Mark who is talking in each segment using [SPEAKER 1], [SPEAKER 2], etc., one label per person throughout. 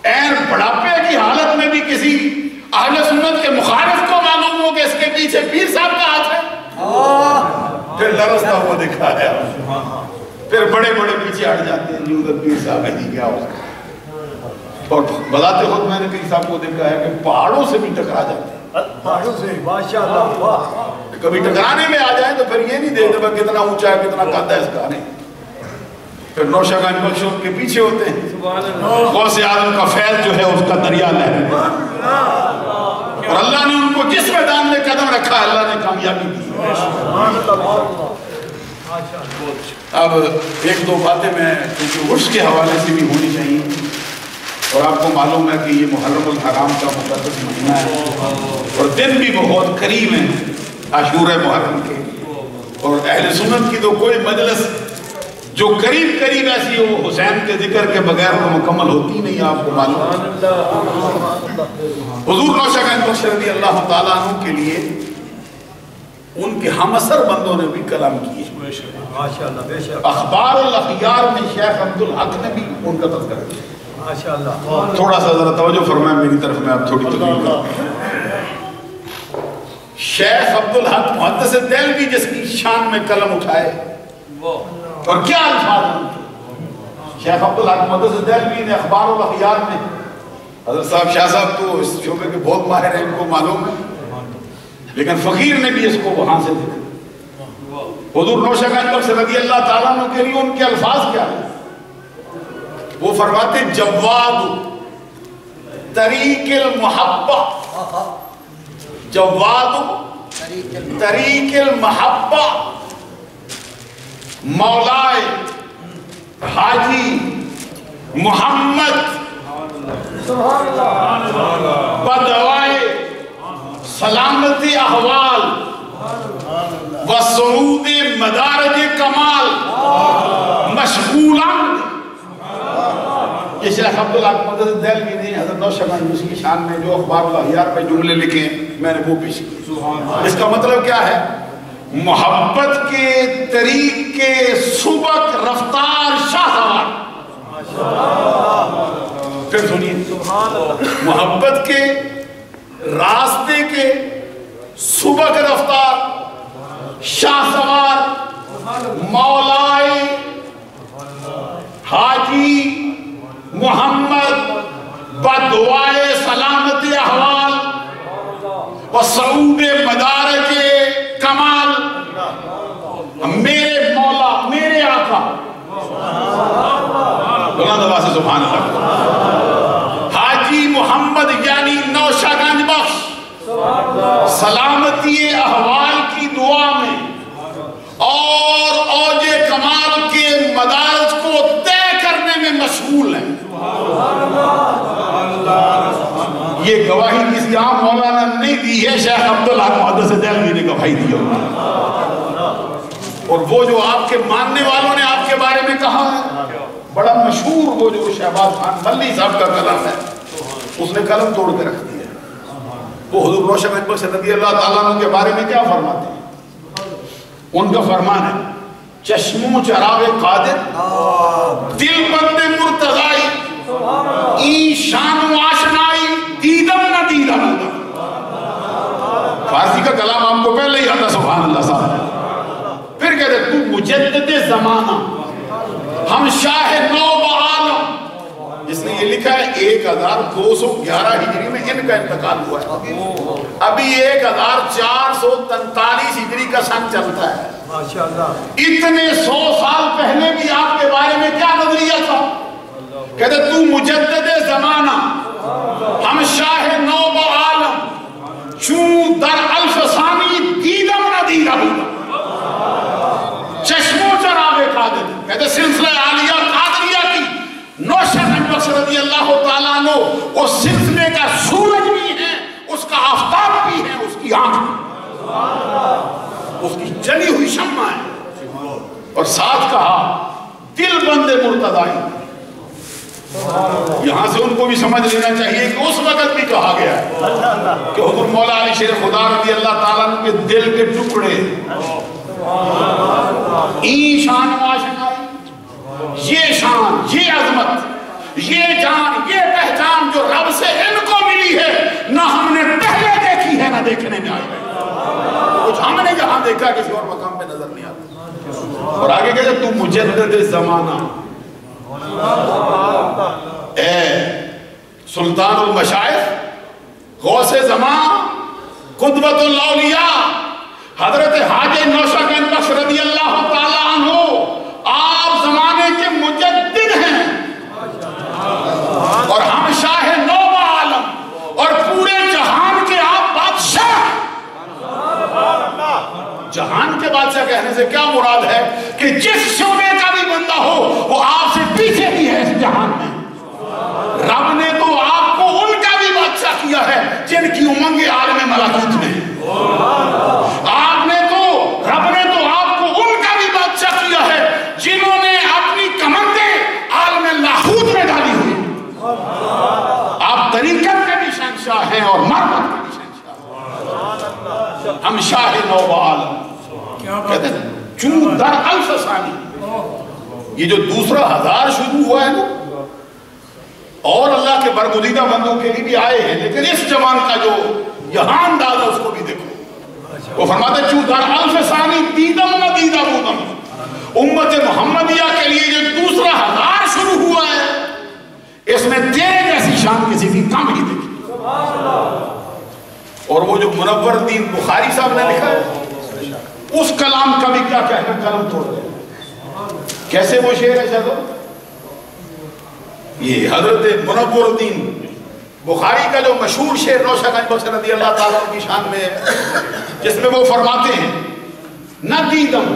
[SPEAKER 1] N بڑھاپے کی حالت میں بھی کسی اہل سنت کے مخالف کو معلوم ہو کہ اس کے پیچھے پیر صاحب کا ہاتھ ہے، پھر لرزتا ہوا دکھایا، پھر بڑے بڑے پیچھے ہٹ جاتے ہیں، جو ادھر پیر صاحب ہے نہیں کیا ہو سکتا۔ اور بذات خود میں نے کئی صاحب کو دیکھا ہے کہ پہاڑوں سے بھی ٹکرا جاتے ہیں،
[SPEAKER 2] پہاڑوں سے، ماشاءاللہ،
[SPEAKER 1] کبھی ٹکرانے میں آ جائیں تو پھر یہ نہیں دیکھتے بھائی کتنا اونچا ہے کتنا قد ہے اس کا، نہیں، پھر نوشہ گنج بخش کے پیچھے ہوتے ہیں، غوث اعظم کا فیض جو ہے اس کا دریا لہر، اور اللہ نے ان کو جس میدان میں قدم رکھا اللہ نے کامیابی دی۔ اب ایک دو باتیں میں کیونکہ عرس کے حوالے سے بھی ہونی چاہیے، اور آپ کو معلوم ہے کہ یہ محرم الحرام کا مقدس مہینہ ہے اور دن بھی بہت قریب ہیں عاشورہ محرم کے، اور اہل سنت کی تو کوئی مجلس جو قریب قریب ایسی ہو حسین کے ذکر کے بغیر وہ مکمل ہوتی نہیں، آپ کو معلوم ہے۔ حضور نوشہ گنج بخش رضی اللہ تعالیٰ عنہ کے لیے ان کے ہم اثر بندوں نے بھی کلام کیے، اخبار الاخیار میں شیخ عبدالحق نے بھی ان کا تذکرہ کیا۔ تھوڑا سا ذرا توجہ فرمائیں میری طرف میں آپ تھوڑی تقریر کروں۔ شیخ عبدالحق محدث دہلوی جس کی شان میں قلم اٹھائے اور کیا الفاظ ہیں، شیخ عبدالحق محدث دہلوی نے اخبار الاخیار میں، حضرت صاحب شاہ صاحب تو اس شعبے کے بہت ماہر ہیں، ان کو معلوم ہے، لیکن فقیر نے بھی اس کو وہاں سے دیکھا۔ حضور نوشہ گنج بخش رضی اللہ تعالیٰ عنہ کے لیے ان کے الفاظ کیا ہیں؟ وہ فرماتے جواد طریق المحبہ، جواد طریق المحبہ مولائے حاجی محمد بدوائے سلامتی احوال وصعود مدارج کمال مشغولاً۔ یہ شیخ عبدالحق محدث دہلوی نے حضرت نوشہ گنج بخش کی شان میں جو اخبار الاخیار میں جملے لکھے ہیں میں نے وہ پیش کی۔ اس کا مطلب کیا ہے؟ محبت کے طریق کے سبق رفتار شاہ سوار، پھر سنیے، محبت کے راستے کے سبق رفتار شاہ سوار مولائے حاجی محمد بدوائے سلامتی احوال وصعود مدارج کمال، میرے مولا میرے آقا بلند آواز سے سبحان اللہ، حاجی محمد یعنی نوشہ گنج بخش سلامتی احوال کی دعا میں اور اوج کمال کے مدارج کو طے کرنے میں مشغول ہیں۔ یہ گواہی کسی عام مولانا نہیں دی ہے، شیخ عبدالحق محدث دہلوی نے گواہی دی ہے، اور وہ جو آپ کے ماننے والوں نے آپ کے بارے میں کہا ہے، بڑا مشہور وہ جو شہباز خان ملی صاحب کا کلام ہے، اس نے قلم توڑ کے رکھ دیا۔ وہ حضور نوشہ گنج بخش رضی اللہ تعالیٰ عنہ کے بارے میں کیا فرماتے ہیں؟ ان کا فرمان ہے چشم و چراغ قادر دل بند مرتضائی این شان و آشنائی دیدم نہ دیدم۔ فارسی کا کلام آپ کو پہلے ہی آتا سبحان اللہ صاحب۔ پھر کہتے تو مجدد زمانہ ہم شاہ نو بعالم، جس نے یہ لکھا ہے 1211 ہجری میں ان کا انتقال ہوا ہے، ابھی 1443 ہجری کا سن چلتا ہے۔ اتنے 100 سال پہلے بھی آپ کے بارے میں کیا نظریہ تھا؟ کہتے تو مجدد زمانہ ہم شاہ نو بعالم چون در الف ثانی دیدم نہ دیدم، چشم و چراغ قادر، کہتے سلسلہ عالیہ قادریہ کی نوشہ گنج بخش رضی اللہ تعالیٰ عنہ اس سلسلے کا سورج بھی ہے، اس کا آفتاب بھی ہے، اس کی آنکھ بھی، اس کی جلی ہوئی شمع ہے، اور ساتھ کہا دل بند مرتضائی۔ یہاں سے ان کو بھی سمجھ لینا چاہیے کہ اس وقت بھی کہا گیا ہے کہ حضور مولا علی شیر خدا رضی اللہ تعالیٰ عنہ کے دل کے ٹکڑے این شان و آشنائی، یہ شان، یہ عظمت، یہ جان، پہچان یہ پہچان جو رب سے ان کو ملی ہے نہ ہم نے پہلے دیکھی ہے نہ دیکھنے میں آئی ہے. کچھ ہم نے جہاں دیکھا کسی اور مقام پہ نظر نہیں آتا. اور آگے کہتے تو مجدد زمانہ اے سلطان المشائخ غوث زمان قدوۃ الاولیاء حضرت حاجی نوشہ گنج بخش رضی اللہ تعالیٰ عنہ آپ زمانے کے مجدد ہیں اور ہم شاہ نو عالم اور پورے جہان کے آپ بادشاہ. جہان کے بادشاہ کہنے سے کیا مراد ہے کہ جس شعبے کا بھی بندہ ہو وہ آپ سے پیچھے بھی ہے اس جہان میں. رب نے تو آپ کو ان کا بھی بادشاہ کیا ہے جن کی امنگ عالم ملکوت میں. آپ نے تو رب نے تو آپ کو ان کا بھی بادشاہ کیا ہے جنہوں نے اپنی کمندیں عالم لاہوت میں ڈالی ہوئی. آپ طریقت کے بھی شہنشاہ ہیں اور مرمت کے بھی شہنشاہ. ہم شاہ نو عالم کہتے ہیں چون در الف ثانی. یہ جو دوسرا ہزار شروع ہوا ہے نا اور اللہ کے برگزیدہ بندوں کے لیے بھی آئے ہیں لیکن اس جوان کا جو یہاں انداز ہے اس کو بھی دیکھو. وہ فرماتے چون در الف ثانی دیدم نہ دیدہ بودم. امت محمدیہ کے لیے جو دوسرا ہزار شروع ہوا ہے اس میں تیرے جیسی شان کسی کی کم ہی دیکھی. اور وہ جو منور الدین بخاری صاحب نے لکھا ہے اس کلام کا بھی کیا کہنا قلم توڑ رہے ہیں. کیسے وہ شعر ہے شہدو یہ حضرت منور الدین بخاری کا جو مشہور شعر نوشہ گنج بخش رضی اللہ تعالیٰ کی شان میں ہے جس میں وہ فرماتے ہیں نہ دیدم.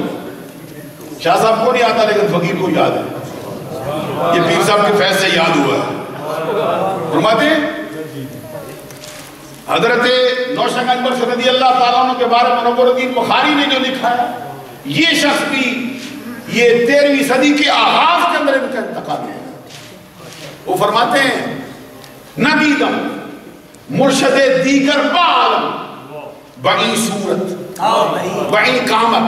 [SPEAKER 1] شاہ صاحب کو نہیں آتا لیکن فقیر کو یاد ہے. یہ پیر صاحب کے فیض سے یاد ہوا ہے. فرماتے ہیں حضرت نوشہ گنج بخش رضی اللہ تعالیٰ عنہ کے بارے میں منور الدین بخاری نے جو لکھا ہے یہ شخص بھی یہ 13ویں صدی کے آغاز کے اندر ان کا انتقال ہے. وہ فرماتے ہیں نہ دیدم مرشد دیگر با عالم بڑی صورت بڑی قامت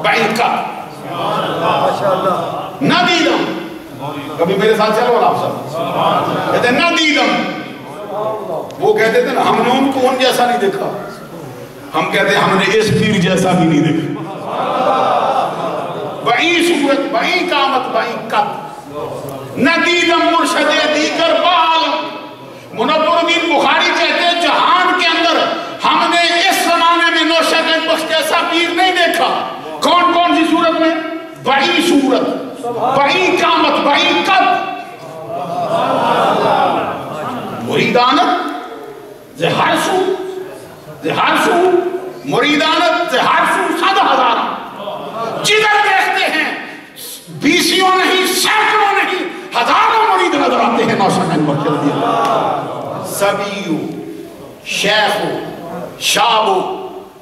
[SPEAKER 1] بڑی قد نہ دیدم. کبھی میرے ساتھ چلو اور آپ سب کہتے ہیں نہ دیدم. وہ کہتے تھے نا ہم نے ان کو ان جیسا نہیں دیکھا. ہم کہتے ہیں ہم نے اس پیر جیسا بھی نہیں دیکھا. بڑی صورت بڑی قامت بڑی قد نہ دیدم مرشد دیگر با عالم. منور الدین بخاری کہتے ہیں جہان کے اندر ہم نے اس زمانے میں نوشہ گنج بخش جیسا پیر نہیں دیکھا. کون کون سی صورت میں؟ بڑی صورت بڑی قامت بڑی قد. مریدانت زہر سو مریدانت زہر سو 100,000. جدھر دیکھتے ہیں بیسیوں نہیں سینکڑوں نہیں ہزاروں مرید نظر آتے ہیں نوشہ گنج بخش رضی اللہ. سبیو شیخو شابو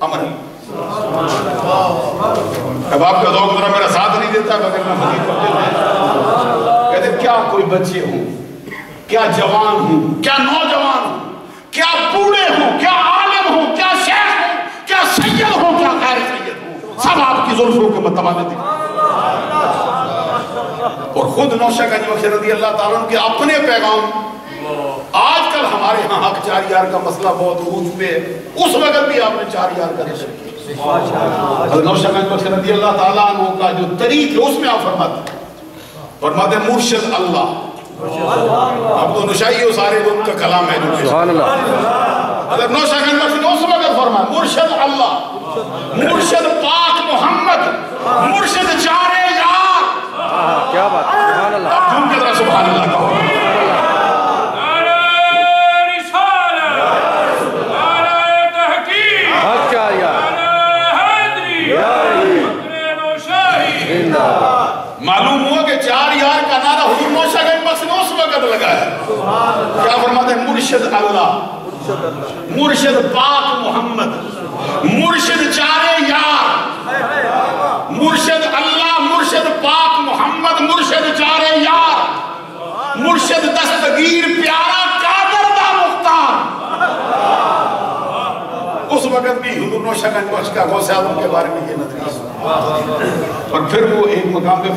[SPEAKER 1] امر. اب آپ کا ذوق ذرا میرا ساتھ نہیں دیتا مگر میں فقیر کو کہتے کیا کوئی بچے ہوں کیا جوان ہوں کیا نوجوان ہوں کیا بوڑھے ہوں کیا عالم ہوں کیا شیخ ہوں کیا سید ہوں کیا غیر سید ہوں سب آپ کی زلفوں کے متوالد ہیں. اور خود نوشہ گنج بخش رضی اللہ تعالیٰ کے اپنے پیغام آج کل ہمارے ہاں حق 4 یار کا مسئلہ بہت عروج پہ ہے. اس وقت بھی آپ نے 4 یار کا نشر کیا. نوشہ گنج بخش رضی اللہ تعالیٰ عنہ کا جو طریق ہے اس میں آپ فرماتے ہیں مرشد اللہ. اب تو نشائی ہو سارے ان کا کلام ہے سبحان اللہ. اگر نوشہ گنج بخش نے اس وقت فرمایا مرشد اللہ مرشد پاک محمد مرشد 4 یار.
[SPEAKER 3] کیا بات ہے سبحان اللہ.
[SPEAKER 1] اب جن کے طرح سبحان اللہ کہو. معلوم ہوا کہ 4 یار کا نعرہ حضور نوشہ گنج بخش نے اس وقت لگایا. کیا فرماتے ہیں مرشد اللہ مرشد پاک محمد مرشد 4 یار مرشد اللہ مرشد پاک محمد مرشد 4 یار مرشد دستگیر پیارا قادر دا مختار. اس وقت بھی حضور نوشہ گنج بخش کا غوث اعظم کے بارے میں یہ نظریہ. اور پھر وہ ایک مقام پہ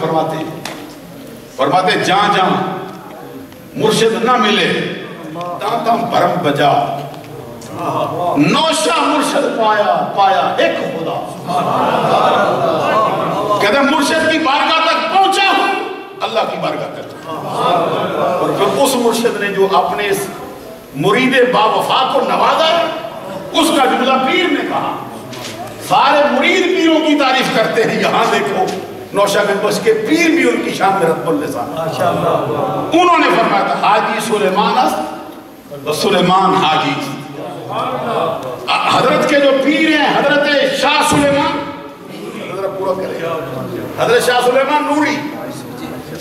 [SPEAKER 1] فرماتے جہاں جہاں مرشد نہ ملے تم برم بجا نوشہ مرشد پایا ایک خدا کہتے ہیں مرشد کی بارگاہ تک پہنچا ہوں اللہ کی بارگاہ تک اور پھر اس مرشد نے جو اپنے اس مرید با وفا کو نوازا اس کا جملہ پیر نے کہا. سارے مرید پیروں کی تعریف کرتے ہیں, یہاں دیکھو نوشہ گنج بخش کے پیر بھی ان کی شان میں رتب اللسان. انہوں نے فرمایا تھا حاجی سلیمان است و سلیمان حاجی. حضرت کے جو پیر ہیں حضرت شاہ سلیمان, حضرت پورا کرے حضرت شاہ سلیمان نوری,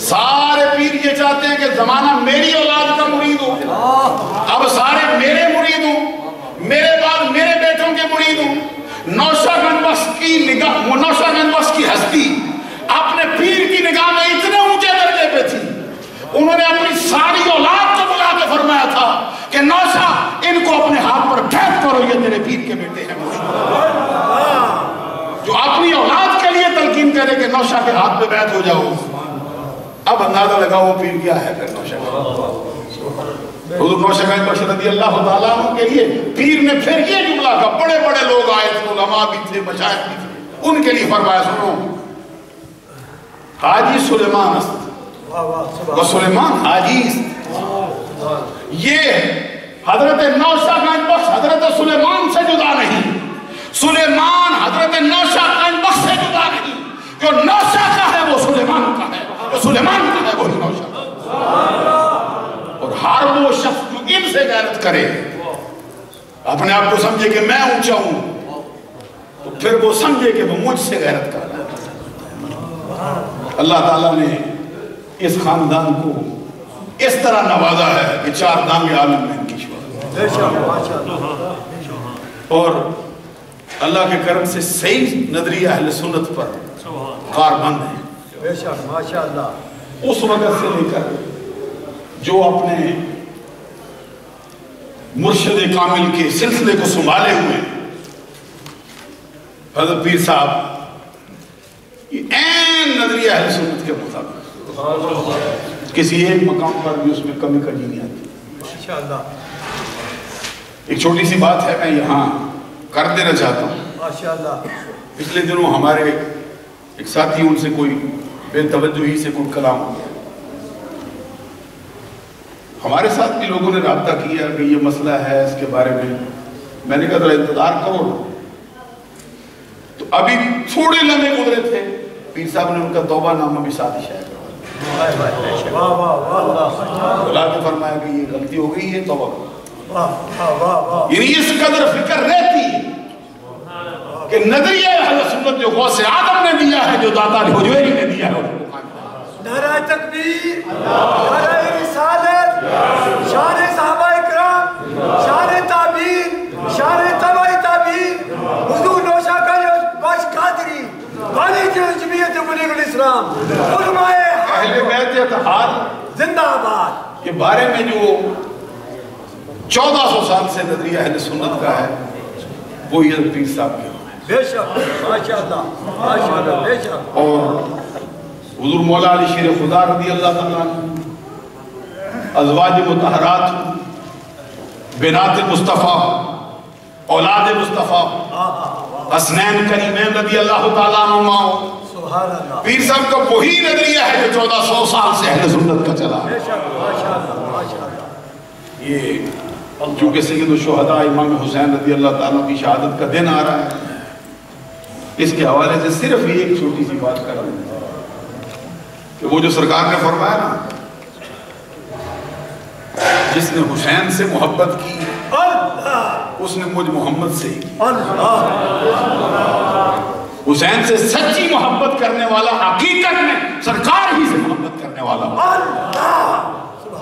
[SPEAKER 1] سارے پیر یہ چاہتے ہیں کہ زمانہ میری اولاد کا مرید ہو, اب سارے میرے مرید ہوں, میرے بعد میرے بیٹوں کے مرید ہوں. نوشہ گنج بخش کی نگاہ, نوشہ گنج بخش کی ہستی اپنے پیر کی نگاہ میں اتنے اونچے درجے پہ تھی, انہوں نے اپنی ساری اولاد کو بلا کے فرمایا تھا کہ نوشہ ان کو اپنے ہاتھ پر بیعت کرو, یہ تیرے پیر کے بیٹے ہیں. جو اپنی اولاد کے لیے تلقین کرے کہ نوشہ کے ہاتھ پہ بیعت ہو جاؤ. اب اندازہ لگا وہ پیر کیا ہے پھر نوشہ گنج. حضور نوشہ گنج بخش رضی اللہ تعالیٰ عنہ کے لیے پیر نے پھر یہ جملہ کہا, بڑے بڑے لوگ آئے تھے, علماء بھی تھے, مشائخ بھی تھے, ان کے لیے فرمایا سنو حاجی سلیمان است و سلیمان حاجی است. یہ حضرت نوشہ گنج بخش حضرت سلیمان سے جدا نہیں, سلیمان حضرت نوشہ گنج بخش سے جدا نہیں. جو نوشہ کا ہے وہ سلیمان کا ہے, جو سلیمان کا ہے وہی نوشہ کا. اور ہر وہ شخص جو ان سے غیرت کرے, اپنے آپ کو سمجھے کہ میں اونچا ہوں, تو پھر وہ سمجھے کہ وہ مجھ سے غیرت کر رہا ہے. اللہ تعالیٰ نے اس خاندان کو اس طرح نوازا ہے کہ 4 دانگ عالم میں ان کی شوہر, اور اللہ کے کرم سے صحیح نظریہ اہل سنت پر کاربند ہیں. اس وقت سے لے کر جو اپنے مرشد کامل کے سلسلے کو سنبھالے ہوئے حضرت پیر صاحب یہ این نظریہ اہل سنت کے مطابق, کسی ایک مقام پر بھی اس میں کمی کجی نہیں آتی. ایک چھوٹی سی بات ہے میں یہاں کر دینا چاہتا ہوں. پچھلے دنوں ہمارے ایک ساتھی, ان سے کوئی بے توجہی سے کوئی کلام ہو گیا. ہمارے ساتھ بھی لوگوں نے رابطہ کیا کہ یہ مسئلہ ہے, اس کے بارے میں نے کہا ذرا انتظار کرو. تو ابھی تھوڑے لمحے گزرے تھے, پیر صاحب نے ان کا توبہ نامہ بھی ساتھ شائع کروایا, بلا کے فرمایا کہ یہ غلطی ہو گئی ہے, توبہ کرو. یعنی اس قدر فکر رہتی ہے کہ نظریہ اہل سنت جو غوث آدم نے دیا ہے, جو داتا حجویری نے دیا ہے,
[SPEAKER 2] نعرہ تکبیر, نعرہ رسالت, شان صحابہ اکرام, شان تابعین, شان تبع تابعین, حضور نوشہ گنج بخش قادری, بانی جمعیت بلیغ الاسلام, علماء
[SPEAKER 1] اہل بیت اتحاد
[SPEAKER 2] زندہ آباد
[SPEAKER 1] کے بارے میں جو 1400 سال سے نظریہ اہل سنت کا ہے وہ یہ پیر صاحب کے ہیں.
[SPEAKER 2] بے شک, ماشاءاللہ, ماشاءاللہ, بے شک.
[SPEAKER 1] اور حضور مولا علی شیر خدا رضی اللہ تعالیٰ عنہ, ازواج مطہرات, بنات مصطفیٰ, اولاد مصطفیٰ, حسنین کریمین رضی اللہ تعالیٰ عنہ. پیر صاحب کا وہی نظریہ ہے جو 1400 سال سے اہل سنت کا چلا ہے. یہ چونکہ سید الشہداء امام حسین رضی اللہ تعالیٰ کی شہادت کا دن آ رہا ہے, اس کے حوالے سے صرف ایک چھوٹی سی بات کر رہا ہوں کہ وہ جو سرکار نے فرمایا نا, جس نے حسین سے محبت کی اس نے مجھ محمد سے ہی کی. حسین سے سچی محبت کرنے والا حقیقت میں سرکار ہی سے محبت کرنے والا,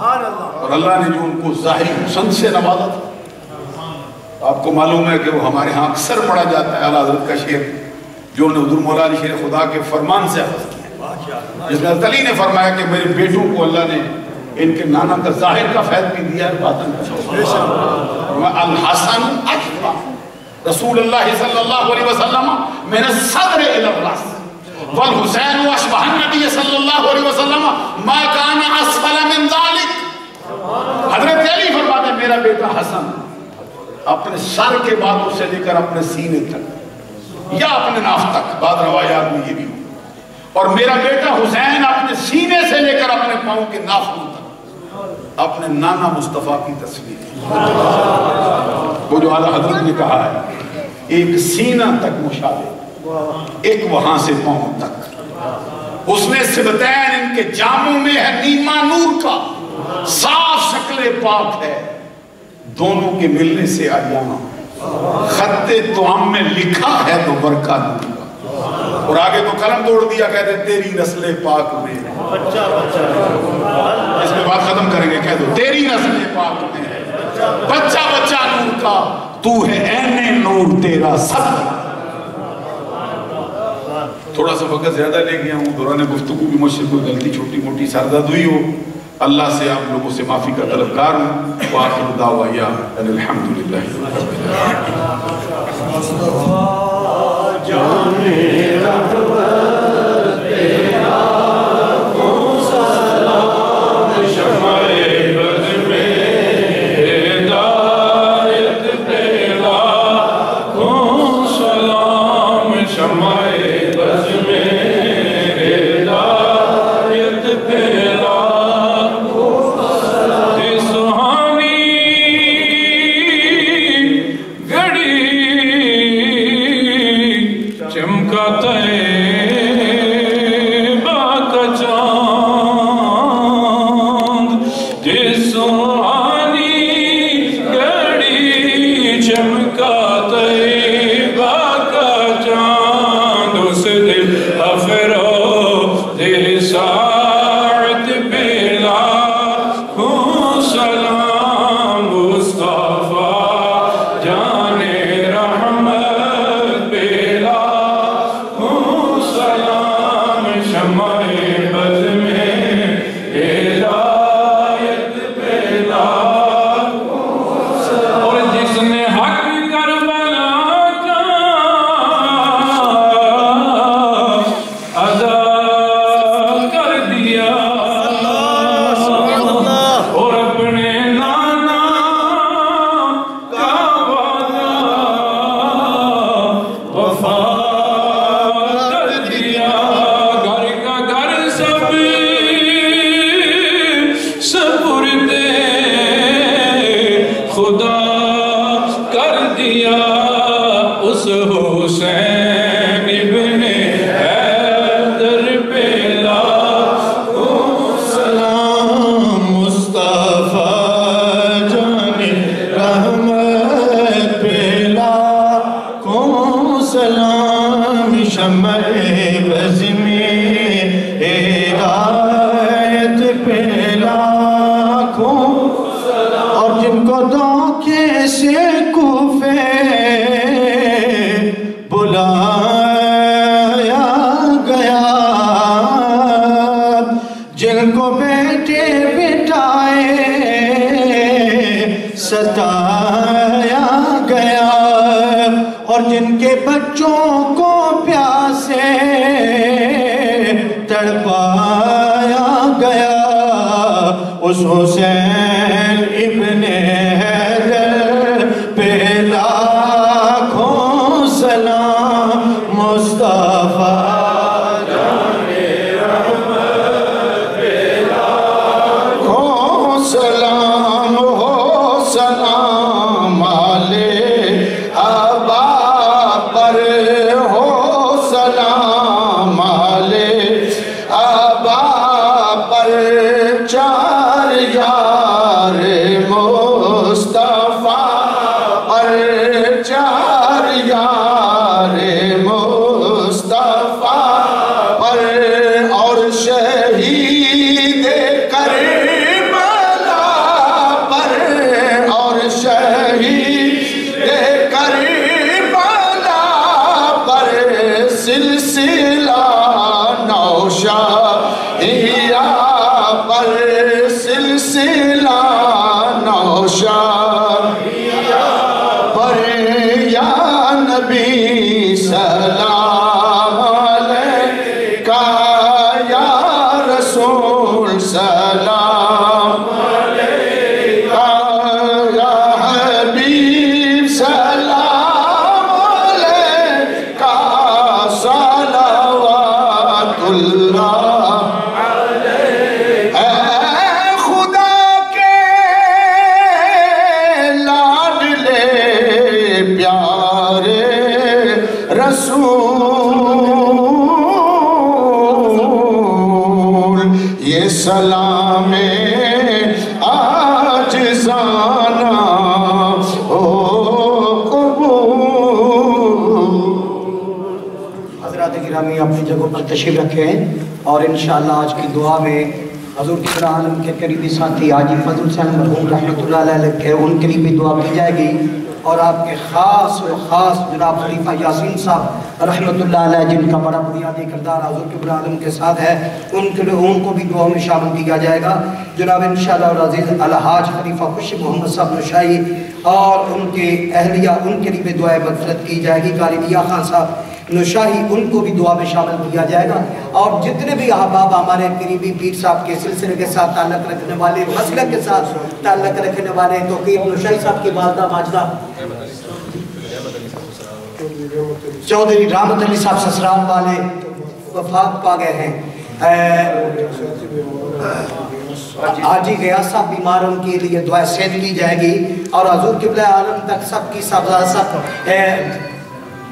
[SPEAKER 1] اور اللہ نے جو ان کو ظاہری حسن سے نوازا تھا. آپ کو معلوم ہے کہ وہ ہمارے ہاں اکثر پڑھا جاتا ہے اعلیٰ حضرت کا شعر جو انہیں حضور مولا علی شیر خدا کے فرمان سے اخذ کیا, جس میں علی نے فرمایا کہ میرے بیٹوں کو اللہ نے ان کے نانا کا ظاہر کا فیض بھی دیا ہے, باطن کا. الحسن اشبہ رسول اللہ صلی اللہ علیہ وسلم من الصدر الى الراس والحسین اشبہ النبی صلی اللہ علیہ وسلم ما کان اسفل من ذلك. الحسن اپنے سر کے بالوں سے لے کر اپنے سینے تک یا اپنے ناف تک، بعض روایات میں یہ بھی ہو، اور میرا بیٹا حسین اپنے سینے سے لے کر اپنے پاؤں کے ناخنوں تک اپنے نانا مصطفیٰ کی تصویر، وہ جو اعلیٰ حضرت نے کہا ہے ایک سینہ تک مشابہ، ایک وہاں سے پاؤں تک، اس نے سبتین ان کے جاموں میں ہے نیما نور کا، صاف شکل پاک ہے، دونوں کے ملنے سے آیاں خط توام میں لکھا ہے تو برکہ نور کا، اور آگے تو قلم توڑ دیا، کہتے تیری نسل پاک میں، اس کے بعد ختم کریں گے، کہہ دو تیری نسل پاک میں بچہ بچہ نور کا، تو ہے عین نور تیرا سب۔ تھوڑا سا وقت زیادہ لے گیا ہوں، دوران گفتگو بھی مجھ سے کوئی غلطی چھوٹی موٹی سرداد ہوئی ہو، اللہ سے آپ لوگوں سے معافی کا طلبگار ہوں، وآخر دعوایا ان الحمدللہ
[SPEAKER 4] سلسلہ سلام عاجزانہ ہو قبول۔
[SPEAKER 5] حضرات گرامی اپنی جگہوں پر تشریف رکھیں اور انشاءاللہ آج کی دعا میں حضور کی عالم کے قریبی ساتھی حاجی فضل حسین مرحوم رحمۃ اللہ علیہ کے ان کے لیے بھی دعا کی جائے گی، اور آپ کے خاص و خاص جناب خلیفہ یاسین صاحب رحمۃ اللہ علیہ جن کا بڑا بنیادی کردار حضور کے عالم کے ساتھ ہے، ان کو بھی دعا میں شامل کیا جائے گا۔ جناب انشاءاللہ العزیز الحاج خلیفہ خوش محمد صاحب نشائی اور ان کے اہلیہ، ان کے لیے بھی دعائے مغفرت کی جائے گی۔ قاری دیا خان صاحب نشاہی ان کو بھی دعا میں شامل کیا جائے گا، اور جتنے بھی احباب ہمارے قریبی پیر صاحب کے سلسلے کے ساتھ تعلق رکھنے والے، مسلک کے ساتھ تعلق رکھنے والے، توقیر نشاہی صاحب کی والدہ ماجدہ چودھری رحمت علی صاحب سسرال والے وفات پا گئے ہیں، حاجی غیاث صاحب بیمار، ان کے لیے دعائے صحت کی جائے گی، اور حضور قبلہ عالم تک سب کی سب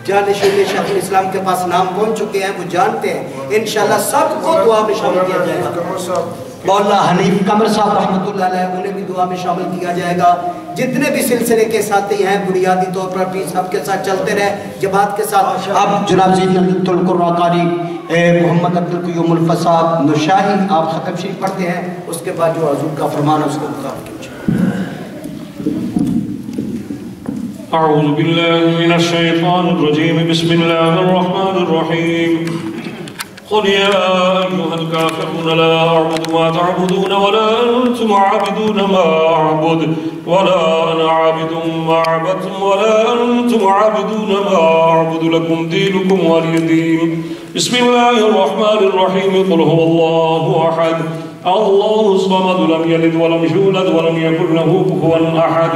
[SPEAKER 5] جانشین شیخ الاسلام کے پاس نام پہنچ چکے ہیں، وہ جانتے ہیں، انشاءاللہ سب کو دعا میں شامل کیا جائے گا۔ مولانا حنیف قمر صاحب رحمۃ اللہ علیہ انہیں بھی دعا میں شامل کیا جائے گا۔ جتنے بھی سلسلے کے ساتھی ہیں بنیادی طور پر پیر صاحب کے ساتھ چلتے رہے، جماعت کے ساتھ۔ اب جناب زینت القرآن قاری محمد عبدالقیوم الفا صاحب نشاہی آپ ختم شریف پڑھتے ہیں، اس کے بعد جو حضور کا فرمان ہے اس کو مطابق کیجیے۔
[SPEAKER 6] أعوذ بالله من الشيطان الرجيم بسم الله الرحمن الرحيم قل يا أيها الكافرون لا أعبد ما تعبدون ولا أنتم عابدون ما أعبد ولا أنا عابد ما عبدتم ولا أنتم عابدون ما أعبد لكم دينكم ولي دين بسم الله الرحمن الرحيم قل هو الله أحد الله الصمد لم يلد ولم يولد ولم يكن له كفوا أحد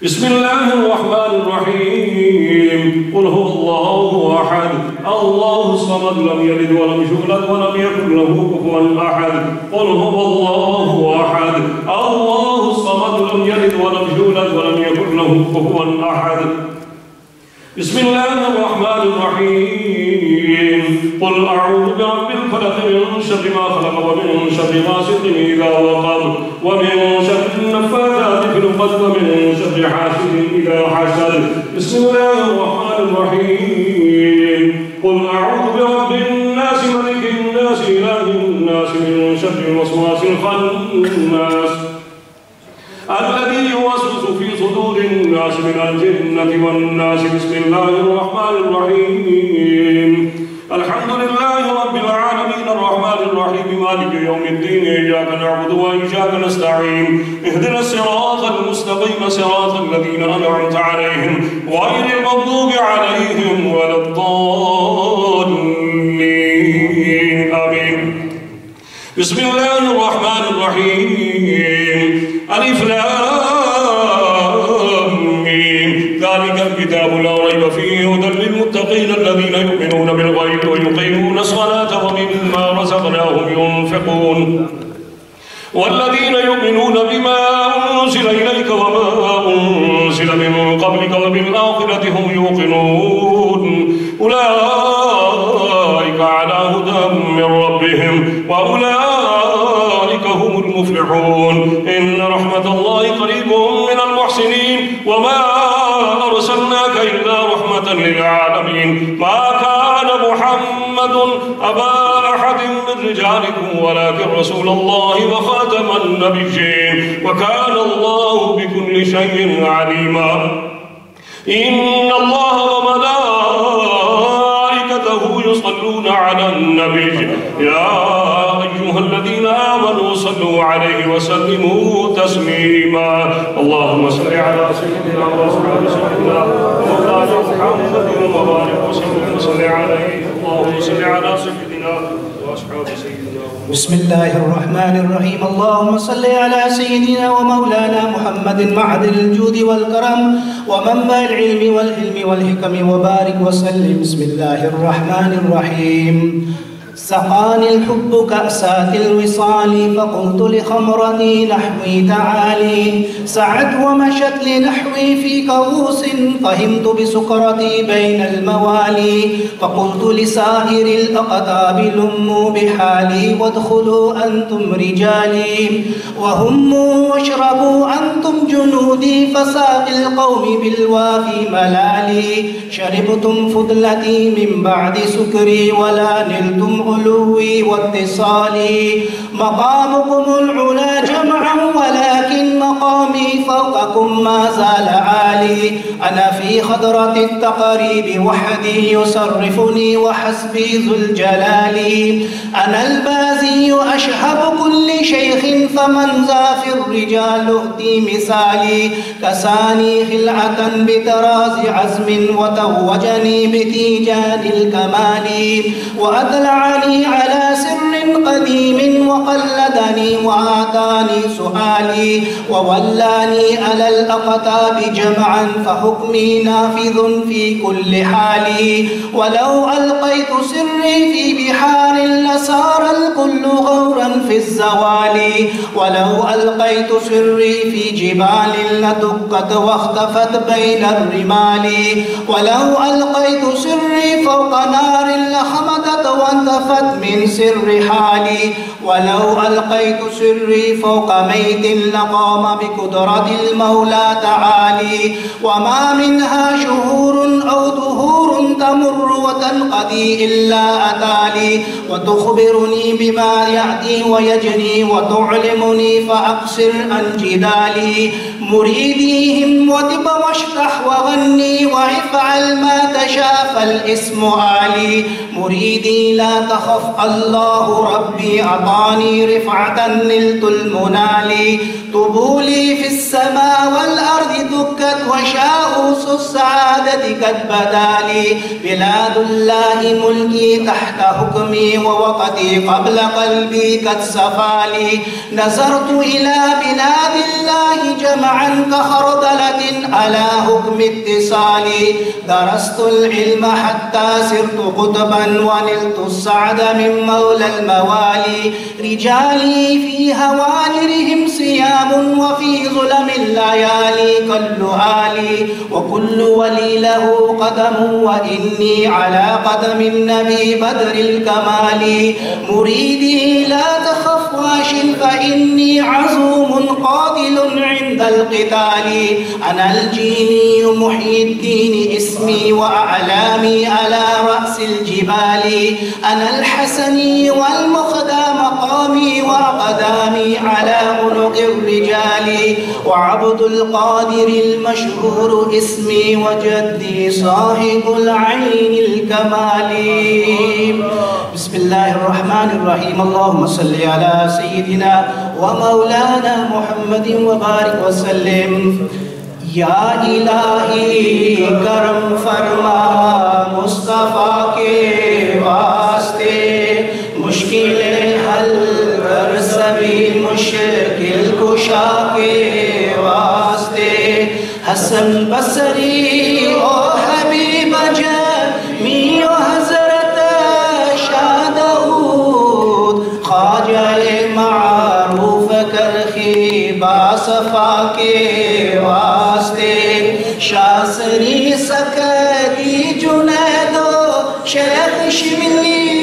[SPEAKER 6] بسم الله الرحمن الرحيم قل هو الله أحد الله الصمد لم يلد ولم يولد ولم يكن له كفوا أحد قل هو الله أحد الله الصمد لم يلد ولم يولد ولم يكن له كفوا أحد بسم الله الرحمن الرحيم قل أعوذ برب الفلق من شر ما خلق ومن شر غاسق إذا وقب ومن شر النفاثات في العقد ومن شر حاسد إذا حسد بسم الله الرحمن الرحيم قل أعوذ برب الناس ملك الناس إله الناس من شر الوسواس الخناس الذي يوسوس في صدور الناس من الجنة والناس بسم الله الرحمن الرحيم الحمد لله رب العالمين الرحمن الرحيم مالك يوم الدين إياك نعبد وإياك نستعين اهدنا الصراط المستقيم صراط الذين أنعمت عليهم غير المغضوب عليهم ولا الضالين آمين بسم الله الرحمن الرحيم ألف لام ميم ذلك الكتاب لا ريب فيه هدى للمتقين الذين يؤمنون بالغيب ويقيمون الصلاة ومما رزقناهم ينفقون والذين يؤمنون بما أنزل إليك وما أنزل من قبلك وبالآخرة هم يوقنون أولئك على هدى من ربهم وأولئك هم المفلحون إن رحمة الله قريب من المحسنين وما أرسلناك إلا رحمة للعالمين ما كان محمد أبا أحد من رجالكم ولكن رسول الله وخاتم النبيين وكان الله بكل شيء عليما إن الله وملائكته يصلون على النبي يا أيها الذين آمنوا صلوا عليه وسلموا تسليما اللهم صل على سيدنا ورسول سيدنا ومولانا محمد وبارك وسلم وصل عليه اللهم صل على سيدنا وأصحاب سيدنا
[SPEAKER 7] بسم الله الرحمن الرحيم اللهم صل على سيدنا ومولانا محمد معدن الجود والكرم ومنبع العلم والحلم والحكم وبارك وسلم بسم الله الرحمن الرحيم سقاني الحب كأسات الوصال فقلت لخمرتي نحوي تعالي سعت ومشت لنحوي في كؤوس فهمت بسكرتي بين الموالي فقلت لسائر الأقطاب لموا بحالي وادخلوا أنتم رجالي وهموا واشربوا أنتم جنودي فساقي القوم بالوافي ملالي شربتم فضلتي من بعد سكري ولا نلتم علوي واتصالي مقامكم العلا جمعا ولكن مقامي فوقكم ما زال عالي أنا في خضرة التقريب وحدي يصرفني وحسبي ذو الجلال أنا البازي أشهب كل شيخ فمن ذا في الرجال أهدي مثالي كساني خلعة بتراز عزم وتوجني بتيجان الكمال وأدلعني على سر قديم وقلدني وآتاني سؤالي وولاني على الأقطاب جمعا فحكمي نافذ في كل حال ولو ألقيت سري في بحار لسار الكل غورا في الزوال ولو ألقيت سري في جبال لدقت واختفت بين الرمال ولو ألقيت سري فوق نار لخمدت وانتفت من سر حالي ولو ألقيت سري فوق ميت لقام بقدرة المولى تعالي وما منها شهور أو دهور تمر وتنقضي إلا أتالي وتخبرني بما يأتي ويجري وتعلمني فأقصر عن جدالي مريدي هموت واشطح وغني وافعل ما تشاء فالاسم آلي مريدي لا تخف الله ربي أعطاني رفعة نلت المنال طبولي في السماء والأرض دكت وشاؤوس السعادة قد بدالي بلاد الله ملكي تحت حكمي ووقتي قبل قلبي قد سفالي نظرت إلى بلاد الله جمعا كخردلة على حكم اتصالي درست العلم حتى صرت قطبا ونلت السعد من مولى الموالي رجالي في هوالرهم صيام وفي ظلم الليالي كاللآلي وكل ولي له قدم وإني على قدم النبي بدر الكمال مريدي لا تخف واش فإني عزوم قاتل عند القتال أنا الجيني محيي الدين اسمي وأعلامي على رأس الجبال أنا الحسني والمخدى مقامي وأقدامي على عنق الرجال وعبد القادر المشهور اسمي وجدي صاحب العين الكمال بسم الله الرحمن الرحيم اللهم صل على سيدنا ومولانا محمد وبارك وسلم یا الہی کرم فرما مصطفیٰ کے واسطے مشکلیں حل کر سبھی مشکل کشا کے واسطے حسن بصری او حبیب جمی و حضرت شاہ داؤد خواجہ معروف کرخی باصفا کے واسطے شاہ سری سکتی جنید و شیخ شبلی